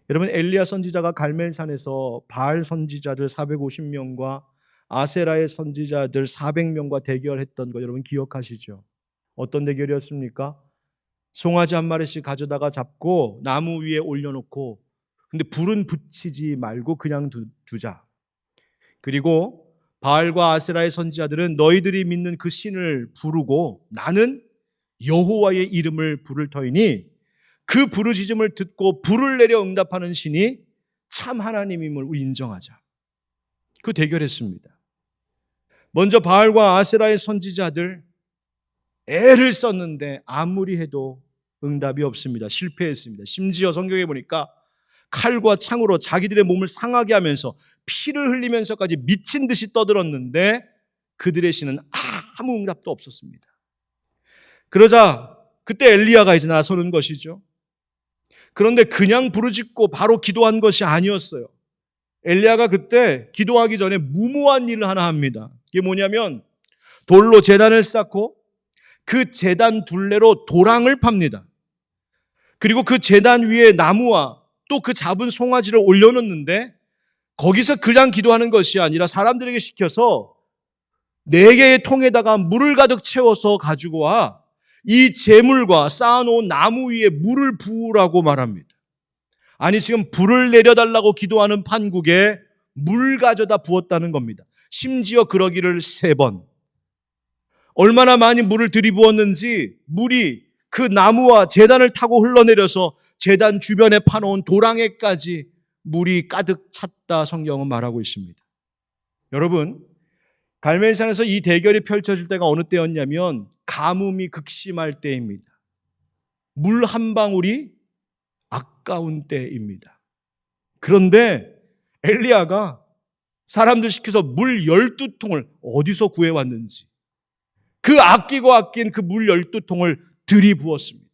여러분, 엘리야 선지자가 갈멜산에서 바알 선지자들 450명과 아세라의 선지자들 400명과 대결했던 거 여러분 기억하시죠? 어떤 대결이었습니까? 송아지 한 마리씩 가져다가 잡고 나무 위에 올려놓고, 근데 불은 붙이지 말고 그냥 두자. 그리고 바알과 아세라의 선지자들은 너희들이 믿는 그 신을 부르고 나는 여호와의 이름을 부를 터이니 그 부르짖음을 듣고 불을 내려 응답하는 신이 참 하나님임을 인정하자. 그 대결했습니다. 먼저 바알과 아세라의 선지자들 애를 썼는데 아무리 해도 응답이 없습니다. 실패했습니다. 심지어 성경에 보니까 칼과 창으로 자기들의 몸을 상하게 하면서 피를 흘리면서까지 미친 듯이 떠들었는데 그들의 신은 아무 응답도 없었습니다. 그러자 그때 엘리야가 이제 나서는 것이죠. 그런데 그냥 부르짖고 바로 기도한 것이 아니었어요. 엘리야가 그때 기도하기 전에 무모한 일을 하나 합니다. 이게 뭐냐면 돌로 제단을 쌓고 그 제단 둘레로 도랑을 팝니다. 그리고 그 제단 위에 나무와 또 그 잡은 송아지를 올려놓는데 거기서 그냥 기도하는 것이 아니라 사람들에게 시켜서 4개의 통에다가 물을 가득 채워서 가지고 와 이 제물과 쌓아놓은 나무 위에 물을 부으라고 말합니다. 아니, 지금 불을 내려달라고 기도하는 판국에 물 가져다 부었다는 겁니다. 심지어 그러기를 3번. 얼마나 많이 물을 들이부었는지 물이 그 나무와 제단을 타고 흘러내려서 제단 주변에 파놓은 도랑에까지 물이 가득 찼다 성경은 말하고 있습니다. 여러분, 갈멜산에서 이 대결이 펼쳐질 때가 어느 때였냐면 가뭄이 극심할 때입니다. 물 한 방울이 아까운 때입니다. 그런데 엘리야가 사람들 시켜서 물 12통을 어디서 구해왔는지 그 아끼고 아낀 그 물 12통을 들이부었습니다.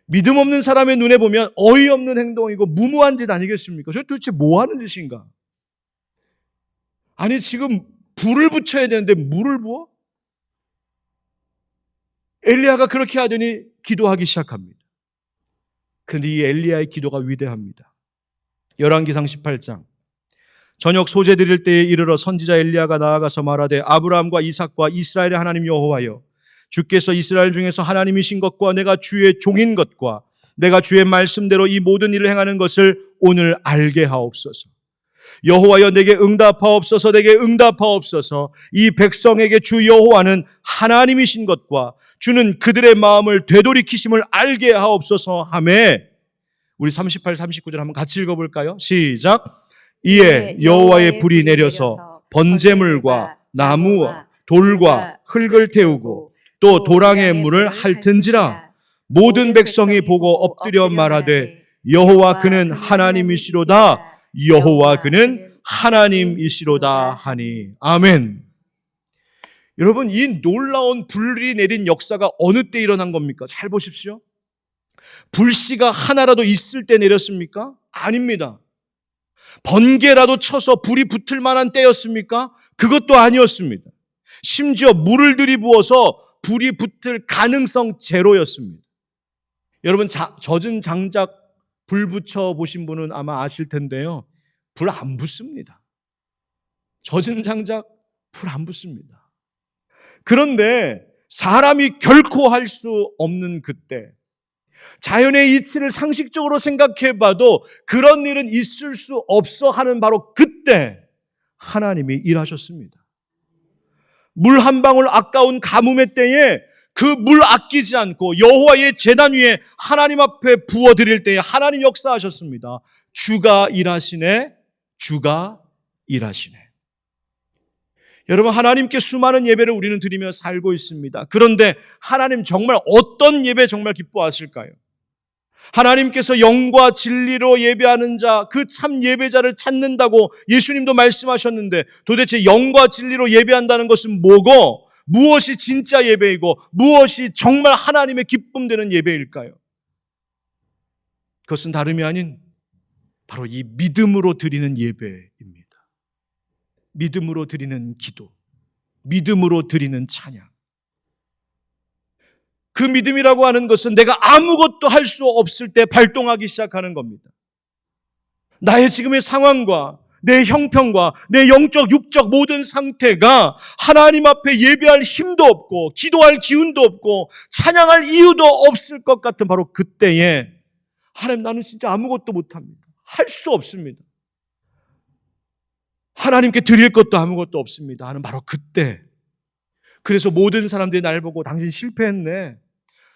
믿음 없는 사람의 눈에 보면 어이없는 행동이고 무모한 짓 아니겠습니까? 저 도대체 뭐 하는 짓인가? 아니, 지금 불을 붙여야 되는데 물을 부어? 엘리야가 그렇게 하더니 기도하기 시작합니다. 그런데 이 엘리야의 기도가 위대합니다. 열왕기상 18장 저녁 소재 드릴 때에 이르러 선지자 엘리야가 나아가서 말하되 아브라함과 이삭과 이스라엘의 하나님 여호와여, 주께서 이스라엘 중에서 하나님이신 것과 내가 주의 종인 것과 내가 주의 말씀대로 이 모든 일을 행하는 것을 오늘 알게 하옵소서. 여호와여, 내게 응답하옵소서. 내게 응답하옵소서. 이 백성에게 주 여호와는 하나님이신 것과 주는 그들의 마음을 되돌이키심을 알게 하옵소서 하매, 우리 38, 39절 한번 같이 읽어볼까요? 시작. 이에 여호와의 불이 내려서 번제물과 나무와 돌과 흙을 태우고 또 도랑의 물을 핥은지라. 모든 백성이 보고 엎드려 말하되 여호와 그는 하나님이시로다. 여호와 그는 하나님이시로다 하니. 아멘. 여러분, 이 놀라운 불이 내린 역사가 어느 때 일어난 겁니까? 잘 보십시오. 불씨가 하나라도 있을 때 내렸습니까? 아닙니다. 번개라도 쳐서 불이 붙을 만한 때였습니까? 그것도 아니었습니다. 심지어 물을 들이부어서 불이 붙을 가능성 제로였습니다. 여러분, 젖은 장작 불 붙여 보신 분은 아마 아실 텐데요, 불 안 붙습니다. 젖은 장작 불 안 붙습니다. 그런데 사람이 결코 할 수 없는 그때, 자연의 이치를 상식적으로 생각해 봐도 그런 일은 있을 수 없어 하는 바로 그때 하나님이 일하셨습니다. 물 한 방울 아까운 가뭄의 때에 그 물 아끼지 않고 여호와의 제단 위에 하나님 앞에 부어드릴 때에 하나님 역사하셨습니다. 주가 일하시네. 주가 일하시네. 여러분, 하나님께 수많은 예배를 우리는 드리며 살고 있습니다. 그런데 하나님 정말 어떤 예배 정말 기뻐하실까요? 하나님께서 영과 진리로 예배하는 자, 그 참 예배자를 찾는다고 예수님도 말씀하셨는데 도대체 영과 진리로 예배한다는 것은 뭐고, 무엇이 진짜 예배이고 무엇이 정말 하나님의 기쁨 되는 예배일까요? 그것은 다름이 아닌 바로 이 믿음으로 드리는 예배입니다. 믿음으로 드리는 기도, 믿음으로 드리는 찬양. 그 믿음이라고 하는 것은 내가 아무것도 할 수 없을 때 발동하기 시작하는 겁니다. 나의 지금의 상황과 내 형편과 내 영적, 육적 모든 상태가 하나님 앞에 예배할 힘도 없고 기도할 기운도 없고 찬양할 이유도 없을 것 같은 바로 그때에 하나님, 나는 진짜 아무것도 못합니다. 할 수 없습니다. 하나님께 드릴 것도 아무것도 없습니다 하는 바로 그때, 그래서 모든 사람들이 날 보고 당신 실패했네,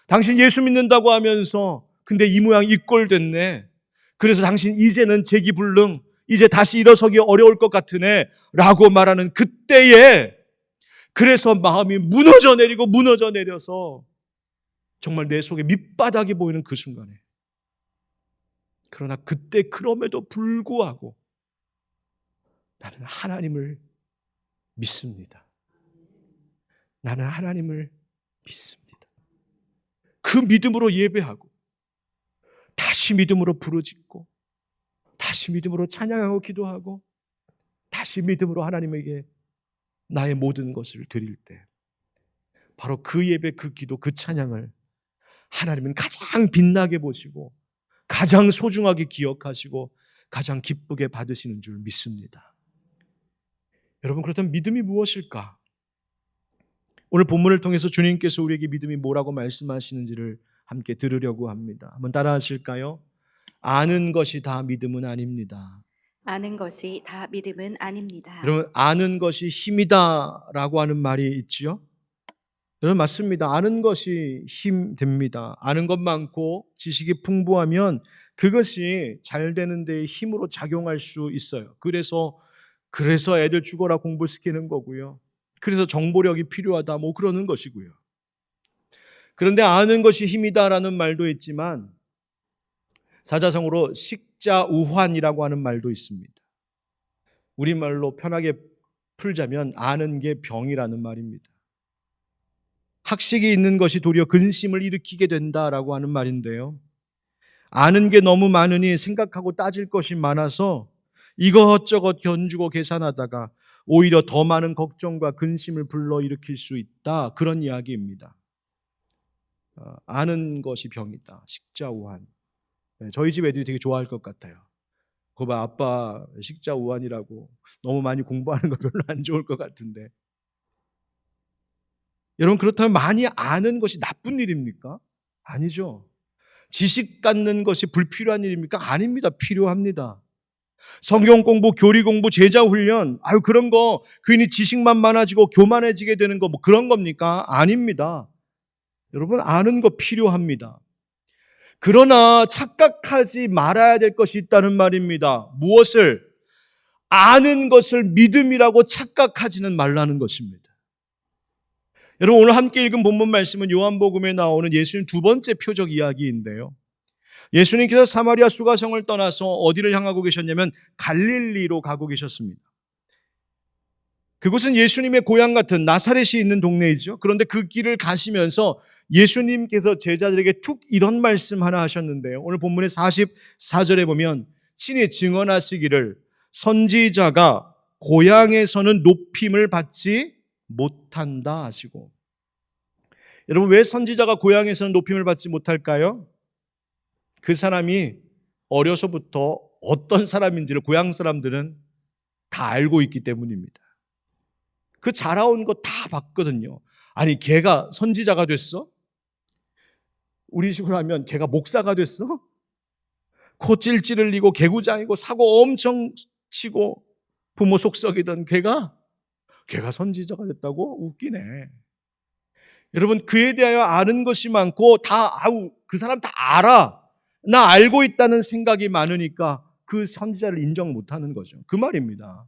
당신 예수 믿는다고 하면서 근데 이 모양 이 꼴 됐네, 그래서 당신 이제는 재기불능, 이제 다시 일어서기 어려울 것 같으네 라고 말하는 그때에, 그래서 마음이 무너져 내려서 정말 내 속에 밑바닥이 보이는 그 순간에, 그러나 그때 그럼에도 불구하고 나는 하나님을 믿습니다. 나는 하나님을 믿습니다. 그 믿음으로 예배하고 다시 믿음으로 부르짖고 다시 믿음으로 찬양하고 기도하고 다시 믿음으로 하나님에게 나의 모든 것을 드릴 때, 바로 그 예배, 그 기도, 그 찬양을 하나님은 가장 빛나게 보시고 가장 소중하게 기억하시고 가장 기쁘게 받으시는 줄 믿습니다. 여러분, 그렇다면 믿음이 무엇일까? 오늘 본문을 통해서 주님께서 우리에게 믿음이 뭐라고 말씀하시는지를 함께 들으려고 합니다. 한번 따라 하실까요? 아는 것이 다 믿음은 아닙니다. 아는 것이 다 믿음은 아닙니다. 여러분, 아는 것이 힘이다 라고 하는 말이 있지요? 여러분, 맞습니다. 아는 것이 힘 됩니다. 아는 것 많고 지식이 풍부하면 그것이 잘 되는 데에 힘으로 작용할 수 있어요. 그래서 애들 죽어라 공부시키는 거고요. 그래서 정보력이 필요하다 뭐 그러는 것이고요. 그런데 아는 것이 힘이다라는 말도 있지만 사자성어로 식자우환이라고 하는 말도 있습니다. 우리말로 편하게 풀자면 아는 게 병이라는 말입니다. 학식이 있는 것이 도리어 근심을 일으키게 된다라고 하는 말인데요. 아는 게 너무 많으니 생각하고 따질 것이 많아서 이것저것 견주고 계산하다가 오히려 더 많은 걱정과 근심을 불러일으킬 수 있다, 그런 이야기입니다. 아는 것이 병이다. 식자우환. 저희 집 애들이 되게 좋아할 것 같아요. 그거 봐, 아빠 식자우환이라고 너무 많이 공부하는 거 별로 안 좋을 것 같은데. 여러분, 그렇다면 많이 아는 것이 나쁜 일입니까? 아니죠. 지식 갖는 것이 불필요한 일입니까? 아닙니다. 필요합니다. 성경 공부, 교리 공부, 제자 훈련, 그런 거 괜히 지식만 많아지고 교만해지게 되는 거 뭐 그런 겁니까? 아닙니다. 여러분, 아는 거 필요합니다. 그러나 착각하지 말아야 될 것이 있다는 말입니다. 무엇을? 아는 것을 믿음이라고 착각하지는 말라는 것입니다. 여러분, 오늘 함께 읽은 본문 말씀은 요한복음에 나오는 예수님 두 번째 표적 이야기인데요. 예수님께서 사마리아 수가성을 떠나서 어디를 향하고 계셨냐면 갈릴리로 가고 계셨습니다. 그곳은 예수님의 고향 같은 나사렛이 있는 동네이죠. 그런데 그 길을 가시면서 예수님께서 제자들에게 툭 이런 말씀 하나 하셨는데요. 오늘 본문의 44절에 보면 친히 증언하시기를 선지자가 고향에서는 높임을 받지 못한다 하시고. 여러분, 왜 선지자가 고향에서는 높임을 받지 못할까요? 그 사람이 어려서부터 어떤 사람인지를 고향 사람들은 다 알고 있기 때문입니다. 그 자라온 거 다 봤거든요. 아니, 걔가 선지자가 됐어? 우리 식으로 하면 걔가 목사가 됐어? 코 찔찔 흘리고 개구장이고 사고 엄청 치고 부모 속 썩이던 걔가 선지자가 됐다고? 웃기네. 여러분, 그에 대하여 아는 것이 많고 그 사람 다 알아, 나 알고 있다는 생각이 많으니까 그 선지자를 인정 못하는 거죠. 그 말입니다.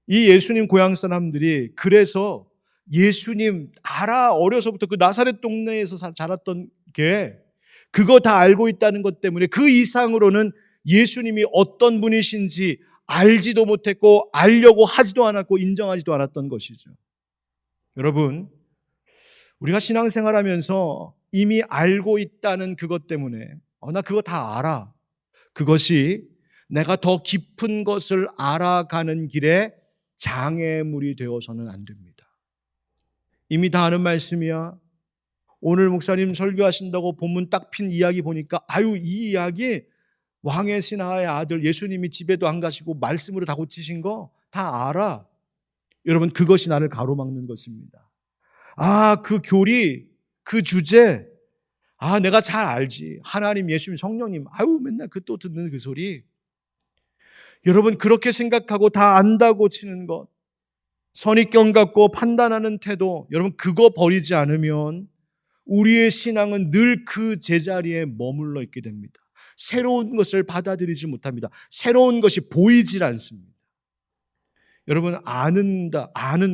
이 예수님 고향 사람들이 그래서 예수님 알아, 어려서부터 그 나사렛 동네에서 자랐던 게 그거 다 알고 있다는 것 때문에 그 이상으로는 예수님이 어떤 분이신지 알지도 못했고 알려고 하지도 않았고 인정하지도 않았던 것이죠. 여러분, 우리가 신앙생활하면서 이미 알고 있다는 그것 때문에 나 그거 다 알아, 그것이 내가 더 깊은 것을 알아가는 길에 장애물이 되어서는 안 됩니다. 이미 다 아는 말씀이야, 오늘 목사님 설교하신다고 본문 딱 핀 이야기 보니까 아유, 이 이야기 왕의 신하의 아들 예수님이 집에도 안 가시고 말씀으로 다 고치신 거 다 알아. 여러분, 그것이 나를 가로막는 것입니다. 그 교리, 그 주제, 내가 잘 알지. 하나님, 예수님, 성령님, 맨날 또 듣는 그 소리. 여러분, 그렇게 생각하고 다 안다고 치는 것, 선입견 갖고 판단하는 태도, 여러분, 그거 버리지 않으면 우리의 신앙은 늘 그 제자리에 머물러 있게 됩니다. 새로운 것을 받아들이지 못합니다. 새로운 것이 보이질 않습니다. 여러분, 아는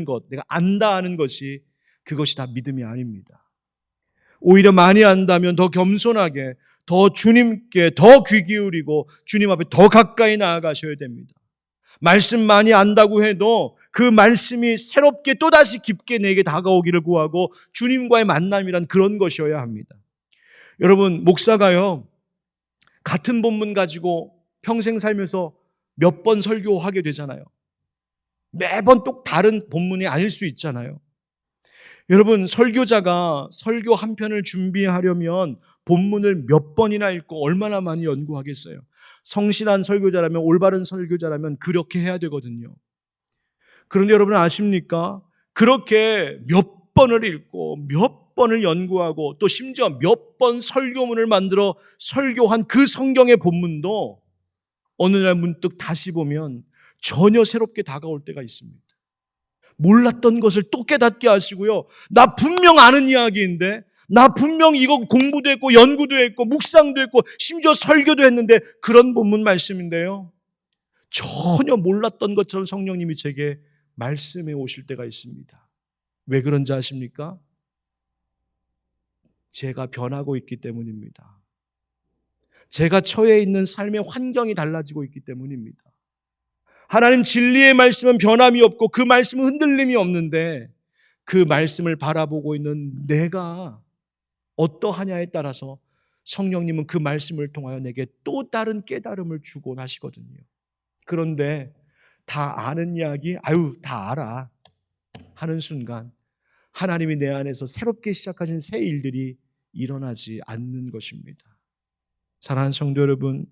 것, 내가 안다 하는 것이 그것이 다 믿음이 아닙니다. 오히려 많이 안다면 더 겸손하게, 더 주님께 더 귀 기울이고 주님 앞에 더 가까이 나아가셔야 됩니다. 말씀 많이 안다고 해도 그 말씀이 새롭게 또다시 깊게 내게 다가오기를 구하고 주님과의 만남이란 그런 것이어야 합니다. 여러분, 목사가요, 같은 본문 가지고 평생 살면서 몇 번 설교하게 되잖아요. 매번 또 다른 본문이 아닐 수 있잖아요. 여러분, 설교자가 설교 한 편을 준비하려면 본문을 몇 번이나 읽고 얼마나 많이 연구하겠어요. 성실한 설교자라면, 올바른 설교자라면 그렇게 해야 되거든요. 그런데 여러분 아십니까? 그렇게 몇 번을 읽고 몇 번을 연구하고 또 심지어 몇 번 설교문을 만들어 설교한 그 성경의 본문도 어느 날 문득 다시 보면 전혀 새롭게 다가올 때가 있습니다. 몰랐던 것을 또 깨닫게 하시고요. 나 분명 아는 이야기인데, 나 분명 이거 공부도 했고 연구도 했고 묵상도 했고 심지어 설교도 했는데 그런 본문 말씀인데요, 전혀 몰랐던 것처럼 성령님이 제게 말씀해 오실 때가 있습니다. 왜 그런지 아십니까? 제가 변하고 있기 때문입니다. 제가 처해 있는 삶의 환경이 달라지고 있기 때문입니다. 하나님 진리의 말씀은 변함이 없고 그 말씀은 흔들림이 없는데 그 말씀을 바라보고 있는 내가 어떠하냐에 따라서 성령님은 그 말씀을 통하여 내게 또 다른 깨달음을 주곤 하시거든요. 그런데 다 아는 이야기, 다 알아 하는 순간 하나님이 내 안에서 새롭게 시작하신 새 일들이 일어나지 않는 것입니다. 사랑하는 성도 여러분,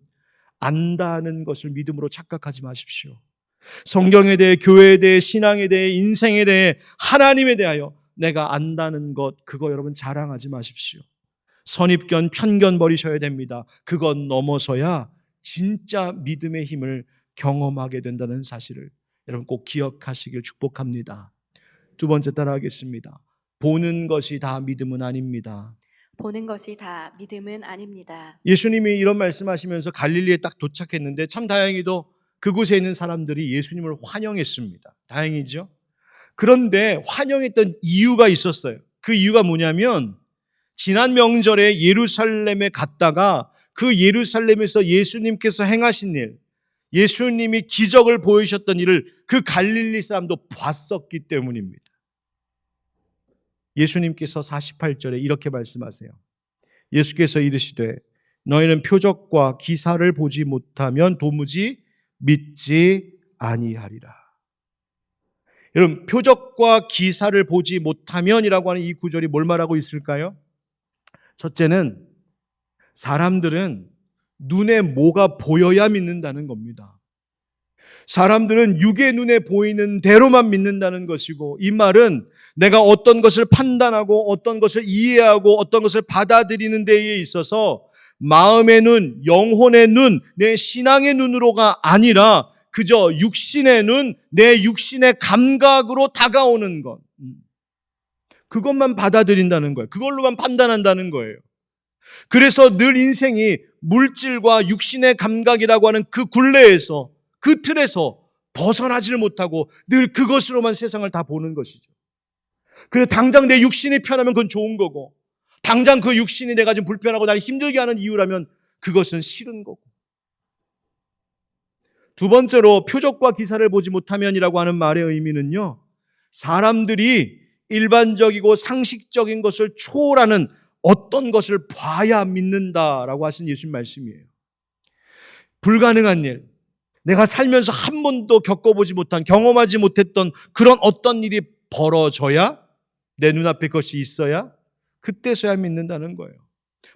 안다는 것을 믿음으로 착각하지 마십시오. 성경에 대해, 교회에 대해, 신앙에 대해, 인생에 대해, 하나님에 대하여 내가 안다는 것, 그거 여러분 자랑하지 마십시오. 선입견, 편견 버리셔야 됩니다. 그것 넘어서야 진짜 믿음의 힘을 경험하게 된다는 사실을 여러분 꼭 기억하시길 축복합니다. 두 번째 따라하겠습니다. 보는 것이 다 믿음은 아닙니다. 보는 것이 다 믿음은 아닙니다. 예수님이 이런 말씀하시면서 갈릴리에 딱 도착했는데 참 다행히도 그곳에 있는 사람들이 예수님을 환영했습니다. 다행이죠. 그런데 환영했던 이유가 있었어요. 그 이유가 뭐냐면 지난 명절에 예루살렘에 갔다가 그 예루살렘에서 예수님께서 행하신 일, 예수님이 기적을 보이셨던 일을 그 갈릴리 사람도 봤었기 때문입니다. 예수님께서 48절에 이렇게 말씀하세요. 예수께서 이르시되 너희는 표적과 기사를 보지 못하면 도무지 믿지 아니하리라. 여러분, 표적과 기사를 보지 못하면이라고 하는 이 구절이 뭘 말하고 있을까요? 첫째는 사람들은 눈에 뭐가 보여야 믿는다는 겁니다. 사람들은 육의 눈에 보이는 대로만 믿는다는 것이고, 이 말은 내가 어떤 것을 판단하고 어떤 것을 이해하고 어떤 것을 받아들이는 데에 있어서 마음의 눈, 영혼의 눈, 내 신앙의 눈으로가 아니라 그저 육신의 눈, 내 육신의 감각으로 다가오는 것, 그것만 받아들인다는 거예요. 그걸로만 판단한다는 거예요. 그래서 늘 인생이 물질과 육신의 감각이라고 하는 그 굴레에서, 그 틀에서 벗어나지를 못하고 늘 그것으로만 세상을 다 보는 것이죠. 그래서 당장 내 육신이 편하면 그건 좋은 거고, 당장 그 육신이 내가 지금 불편하고 나를 힘들게 하는 이유라면 그것은 싫은 거고. 두 번째로 표적과 기사를 보지 못하면이라고 하는 말의 의미는요, 사람들이 일반적이고 상식적인 것을 초월하는 어떤 것을 봐야 믿는다라고 하신 예수님 말씀이에요. 불가능한 일, 내가 살면서 한 번도 겪어보지 못한, 경험하지 못했던 그런 어떤 일이 벌어져야, 내 눈앞에 그것이 있어야 그때서야 믿는다는 거예요.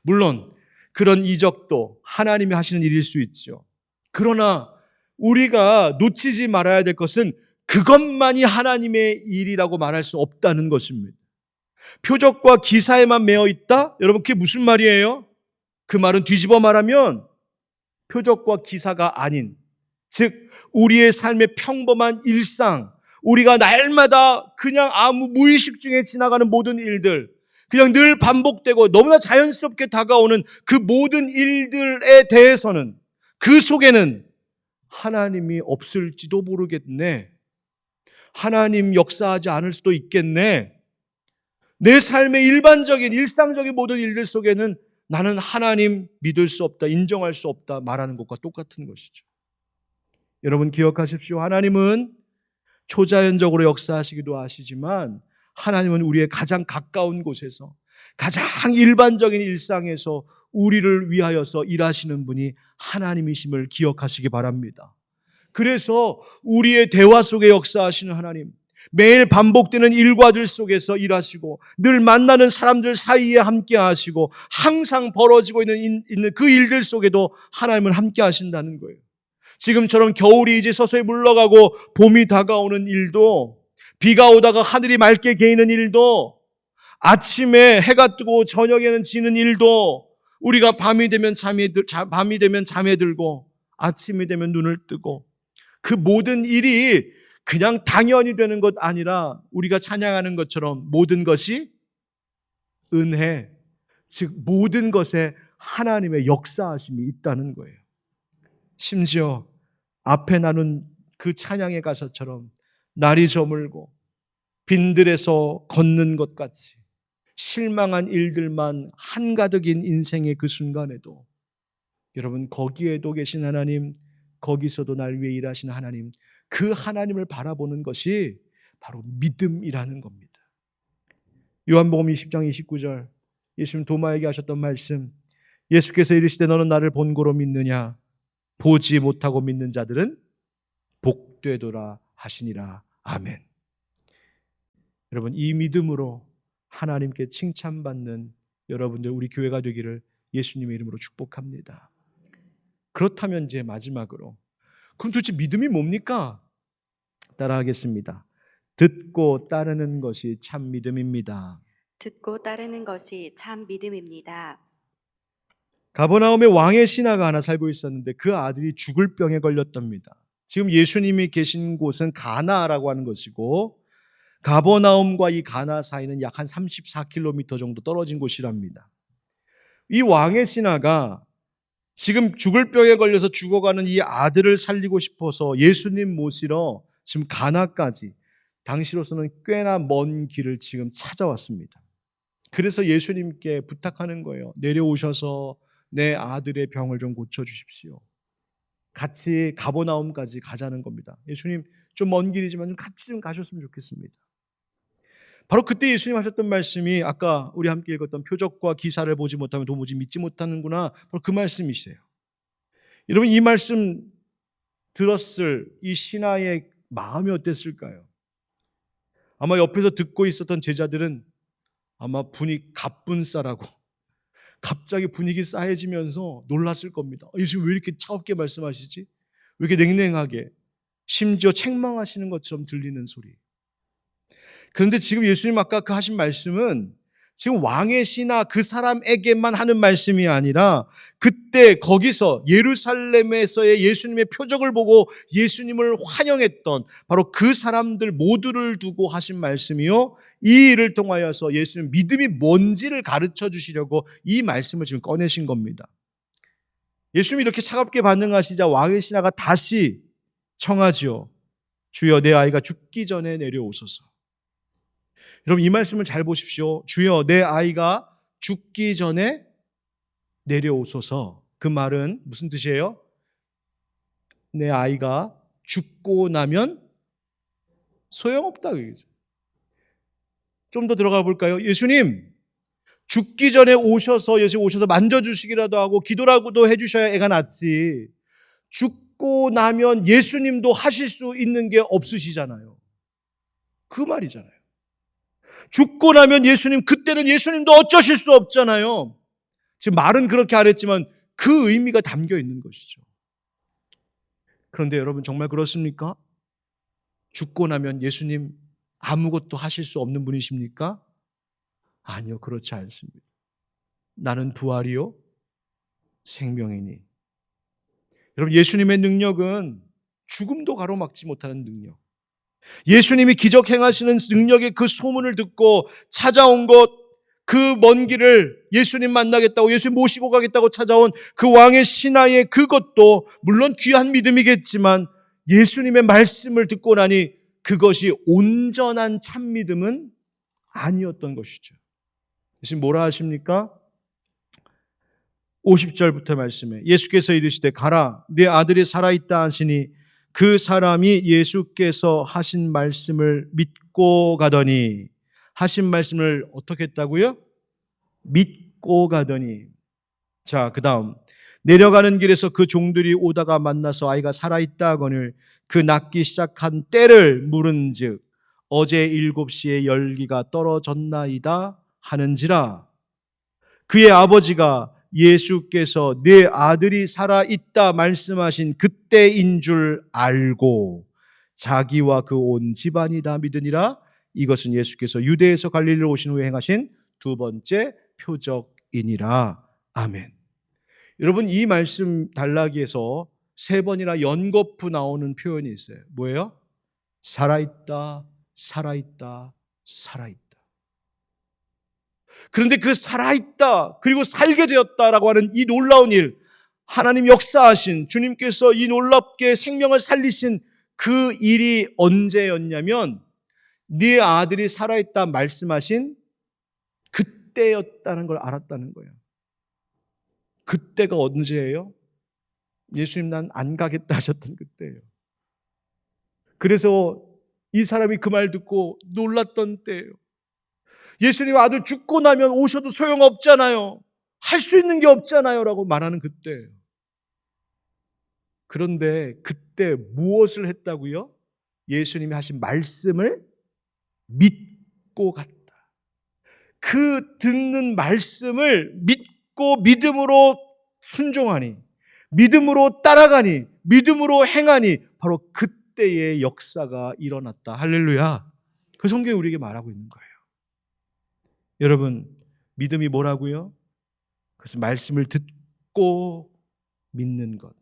물론 그런 이적도 하나님이 하시는 일일 수 있죠. 그러나 우리가 놓치지 말아야 될 것은 그것만이 하나님의 일이라고 말할 수 없다는 것입니다. 표적과 기사에만 매여 있다? 여러분 그게 무슨 말이에요? 그 말은 뒤집어 말하면 표적과 기사가 아닌, 즉 우리의 삶의 평범한 일상, 우리가 날마다 그냥 아무 무의식 중에 지나가는 모든 일들, 그냥 늘 반복되고 너무나 자연스럽게 다가오는 그 모든 일들에 대해서는 그 속에는 하나님이 없을지도 모르겠네. 하나님 역사하지 않을 수도 있겠네. 내 삶의 일반적인 일상적인 모든 일들 속에는 나는 하나님 믿을 수 없다, 인정할 수 없다 말하는 것과 똑같은 것이죠. 여러분 기억하십시오. 하나님은 초자연적으로 역사하시기도 하시지만 하나님은 우리의 가장 가까운 곳에서 가장 일반적인 일상에서 우리를 위하여서 일하시는 분이 하나님이심을 기억하시기 바랍니다. 그래서 우리의 대화 속에 역사하시는 하나님, 매일 반복되는 일과들 속에서 일하시고 늘 만나는 사람들 사이에 함께 하시고 항상 벌어지고 있는 그 일들 속에도 하나님은 함께 하신다는 거예요. 지금처럼 겨울이 이제 서서히 물러가고 봄이 다가오는 일도, 비가 오다가 하늘이 맑게 개이는 일도, 아침에 해가 뜨고 저녁에는 지는 일도, 우리가 밤이 되면 잠에 들고 아침이 되면 눈을 뜨고, 그 모든 일이 그냥 당연히 되는 것 아니라 우리가 찬양하는 것처럼 모든 것이 은혜, 즉 모든 것에 하나님의 역사하심이 있다는 거예요. 심지어 앞에 나눈 그 찬양의 가사처럼 날이 저물고 빈들에서 걷는 것 같이 실망한 일들만 한가득인 인생의 그 순간에도 여러분 거기에도 계신 하나님, 거기서도 날 위해 일하시는 하나님, 그 하나님을 바라보는 것이 바로 믿음이라는 겁니다. 요한복음 20장 29절 예수님 도마에게 하셨던 말씀, 예수께서 이르시되 너는 나를 본고로 믿느냐? 보지 못하고 믿는 자들은 복되도라 하시니라. 아멘. 여러분 이 믿음으로 하나님께 칭찬받는 여러분들 우리 교회가 되기를 예수님의 이름으로 축복합니다. 그렇다면 이제 마지막으로 그럼 도대체 믿음이 뭡니까? 따라하겠습니다. 듣고 따르는 것이 참 믿음입니다. 듣고 따르는 것이 참 믿음입니다. 가버나움에 왕의 신하가 하나 살고 있었는데 그 아들이 죽을 병에 걸렸답니다. 지금 예수님이 계신 곳은 가나라고 하는 것이고 가버나움과 이 가나 사이는 약 한 34km 정도 떨어진 곳이랍니다. 이 왕의 신하가 지금 죽을 병에 걸려서 죽어가는 이 아들을 살리고 싶어서 예수님 모시러 지금 가나까지 당시로서는 꽤나 먼 길을 지금 찾아왔습니다. 그래서 예수님께 부탁하는 거예요. 내려오셔서 내 아들의 병을 좀 고쳐주십시오. 같이 가버나움까지 가자는 겁니다. 예수님 좀 먼 길이지만 좀 같이 좀 가셨으면 좋겠습니다. 바로 그때 예수님 하셨던 말씀이 아까 우리 함께 읽었던 표적과 기사를 보지 못하면 도무지 믿지 못하는구나, 바로 그 말씀이세요. 여러분 이 말씀 들었을 이 신하의 마음이 어땠을까요? 아마 옆에서 듣고 있었던 제자들은 아마 분이 갑분싸라고 갑자기 분위기 싸해지면서 놀랐을 겁니다. 예수님 왜 이렇게 차갑게 말씀하시지? 왜 이렇게 냉랭하게, 심지어 책망하시는 것처럼 들리는 소리. 그런데 지금 예수님 아까 그 하신 말씀은 지금 왕의 신하 그 사람에게만 하는 말씀이 아니라 그때 거기서 예루살렘에서의 예수님의 표적을 보고 예수님을 환영했던 바로 그 사람들 모두를 두고 하신 말씀이요, 이 일을 통하여서 예수님 믿음이 뭔지를 가르쳐 주시려고 이 말씀을 지금 꺼내신 겁니다. 예수님이 이렇게 차갑게 반응하시자 왕의 신하가 다시 청하지요. 주여 내 아이가 죽기 전에 내려오소서. 여러분 이 말씀을 잘 보십시오. 주여 내 아이가 죽기 전에 내려오소서. 그 말은 무슨 뜻이에요? 내 아이가 죽고 나면 소용없다. 좀 더 들어가 볼까요? 예수님 죽기 전에 예수님 오셔서 만져주시기라도 하고 기도라고도 해주셔야 애가 낫지. 죽고 나면 예수님도 하실 수 있는 게 없으시잖아요. 그 말이잖아요. 죽고 나면 예수님, 그때는 예수님도 어쩌실 수 없잖아요. 지금 말은 그렇게 안 했지만 그 의미가 담겨 있는 것이죠. 그런데 여러분 정말 그렇습니까? 죽고 나면 예수님 아무것도 하실 수 없는 분이십니까? 아니요, 그렇지 않습니다. 나는 부활이요 생명이니. 여러분, 예수님의 능력은 죽음도 가로막지 못하는 능력. 예수님이 기적 행하시는 능력의 그 소문을 듣고 찾아온 것, 그 먼 길을 예수님 만나겠다고, 예수님 모시고 가겠다고 찾아온 그 왕의 신하의 그것도 물론 귀한 믿음이겠지만 예수님의 말씀을 듣고 나니 그것이 온전한 참 믿음은 아니었던 것이죠. 예수님 뭐라 하십니까? 50절부터 말씀에 예수께서 이르시되 가라 네 아들이 살아있다 하시니 그 사람이 예수께서 하신 말씀을 믿고 가더니, 하신 말씀을 어떻게 했다고요? 믿고 가더니. 자, 그 다음 내려가는 길에서 그 종들이 오다가 만나서 아이가 살아있다 하거늘 그 낳기 시작한 때를 물은즉 어제 7시에 열기가 떨어졌나이다 하는지라. 그의 아버지가 예수께서 네 아들이 살아있다 말씀하신 그때인 줄 알고 자기와 그 온 집안이 다 믿으니라. 이것은 예수께서 유대에서 갈릴리로 오신 후에 행하신 두 번째 표적이니라. 아멘. 여러분, 이 말씀 단락에서 세 번이나 연거푸 나오는 표현이 있어요. 뭐예요? 살아있다, 살아있다, 살아있다. 그런데 그 살아있다 그리고 살게 되었다라고 하는 이 놀라운 일, 하나님 역사하신 주님께서 이 놀랍게 생명을 살리신 그 일이 언제였냐면 네 아들이 살아있다 말씀하신 그때였다는 걸 알았다는 거예요. 그때가 언제예요? 예수님 난 안 가겠다 하셨던 그때예요. 그래서 이 사람이 그 말 듣고 놀랐던 때예요. 예수님 아들 죽고 나면 오셔도 소용없잖아요. 할 수 있는 게 없잖아요 라고 말하는 그때예요. 그런데 그때 무엇을 했다고요? 예수님이 하신 말씀을 믿고 갔다. 그 듣는 말씀을 믿고 믿음으로 순종하니, 믿음으로 따라가니, 믿음으로 행하니 바로 그때의 역사가 일어났다. 할렐루야. 그 성경이 우리에게 말하고 있는 거예요. 여러분, 믿음이 뭐라고요? 그것은 말씀을 듣고 믿는 것,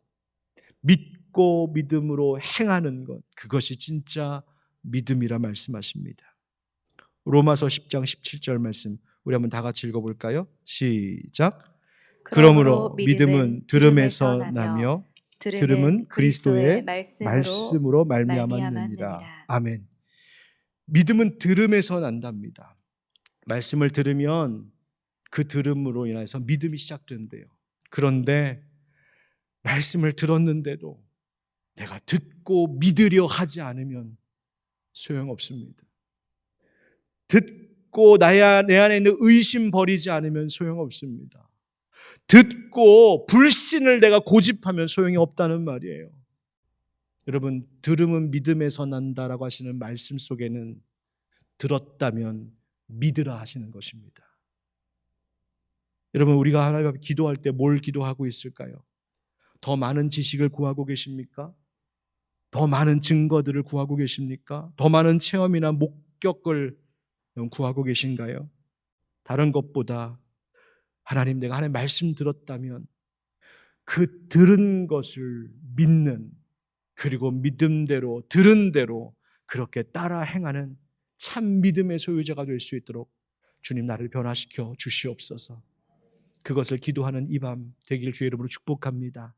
믿고 믿음으로 행하는 것, 그것이 진짜 믿음이라 말씀하십니다. 로마서 10장 17절 말씀 우리 한번 다 같이 읽어볼까요? 시작. 그러므로 믿음은 들음에서 나며 들음은 그리스도의 말씀으로 말미암았느니라. 아멘. 믿음은 들음에서 난답니다. 말씀을 들으면 그 들음으로 인해서 믿음이 시작된대요. 그런데 말씀을 들었는데도 내가 듣고 믿으려 하지 않으면 소용없습니다. 듣고 내 안에 있는 의심 버리지 않으면 소용없습니다. 듣고 불신을 내가 고집하면 소용이 없다는 말이에요. 여러분, 들음은 믿음에서 난다라고 하시는 말씀 속에는 들었다면 믿으라 하시는 것입니다. 여러분, 우리가 하나님 앞에 기도할 때 뭘 기도하고 있을까요? 더 많은 지식을 구하고 계십니까? 더 많은 증거들을 구하고 계십니까? 더 많은 체험이나 목격을 구하고 계신가요? 다른 것보다 하나님, 내가 하나님 말씀 들었다면 그 들은 것을 믿는, 그리고 믿음대로 들은 대로 그렇게 따라 행하는 참 믿음의 소유자가 될 수 있도록 주님 나를 변화시켜 주시옵소서. 그것을 기도하는 이 밤 되길 주의 이름으로 축복합니다.